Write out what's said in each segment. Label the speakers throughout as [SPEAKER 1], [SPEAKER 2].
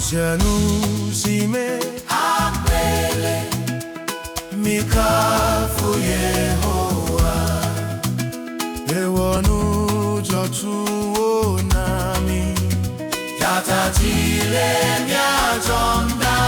[SPEAKER 1] Sianu sime abele mikafu Yehowa ewonu jotu nami yata tile miajonda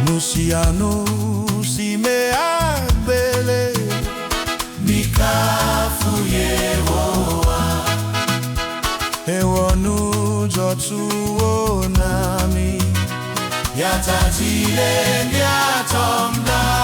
[SPEAKER 1] Musiano si me abele mikafu Yehowa ewonu jotu nami yatatile yatomda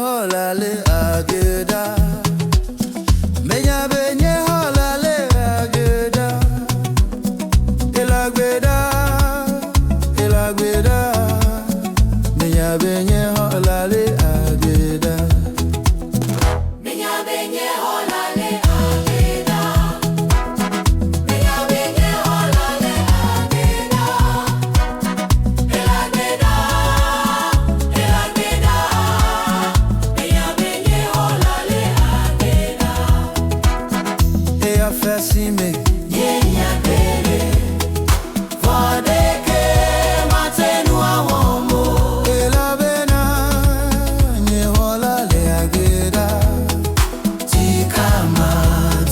[SPEAKER 1] holale ageda. Menya benye holale ageda. Elagbeda, elagbeda. Menya benye holale ageda.
[SPEAKER 2] Menya benye holale ageda. Menya benye holale ageda. Elagbeda, elagbeda. Menya benye holale ageda.
[SPEAKER 1] Eya fesime
[SPEAKER 2] Yenya bele.
[SPEAKER 1] Vodeke matenu awomo. Elabena nye holale ageda. Tikama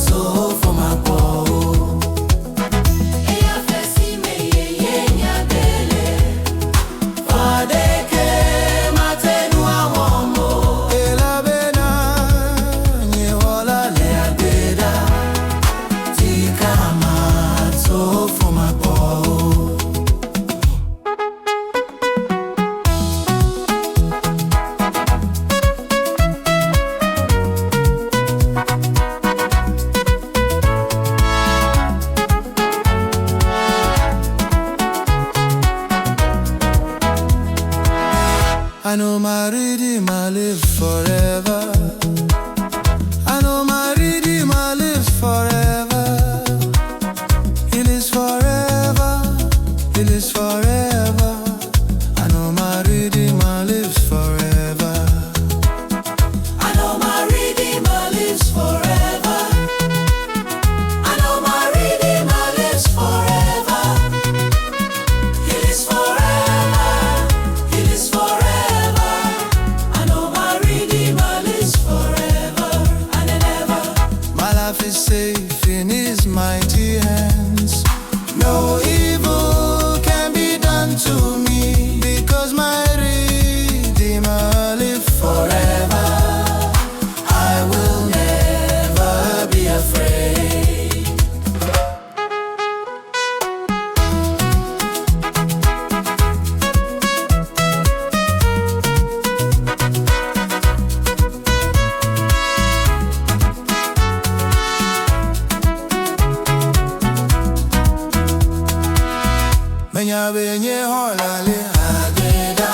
[SPEAKER 1] tofo mapo.
[SPEAKER 2] Eya fesime yenya bele.
[SPEAKER 1] Vodeke matenu awomo. Elabena nye holale ageda. Tikama tofo mapo. I know my rhythm, I live forever. I know my rhythm, I live forever. He lives forever, he lives forever. I know my rhythm, I lives forever.
[SPEAKER 2] I know my redeemer lives forever. I know my redeemer lives forever. He lives forever. He lives forever. I know my redeemer lives forever and ever.
[SPEAKER 1] My life is safe in his mighty hands. No evil can be done to me, because my Redeemer lives forever. I will never be afraid. Menya benye holale ageda.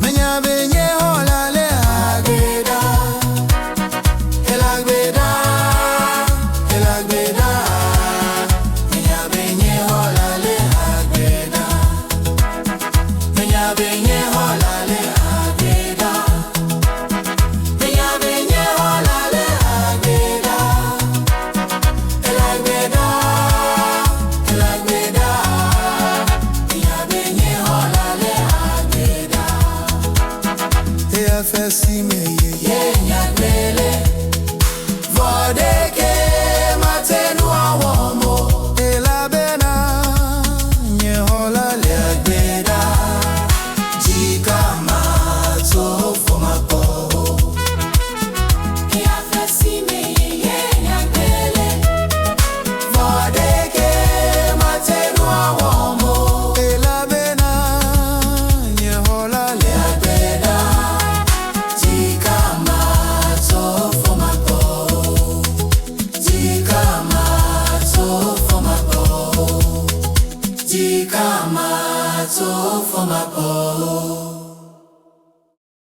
[SPEAKER 1] Menya benye holale ageda. Elagbeda, elagbeda. Menya benye holale ageda. Menya benye holale ageda. Menya benye holale ageda. Elagbeda, elagbeda. Eya fesime yenya bele. Vodeke matenu awomo. Elabena nye holale ageda. Jikama tofo mapo.
[SPEAKER 2] Eya fesime yenya bele.
[SPEAKER 1] Vodeke matenu awomo. Elabena nye holale ageda. Jikama tofo mapo. Jikama tofo mapo. Jikama tofo mapo.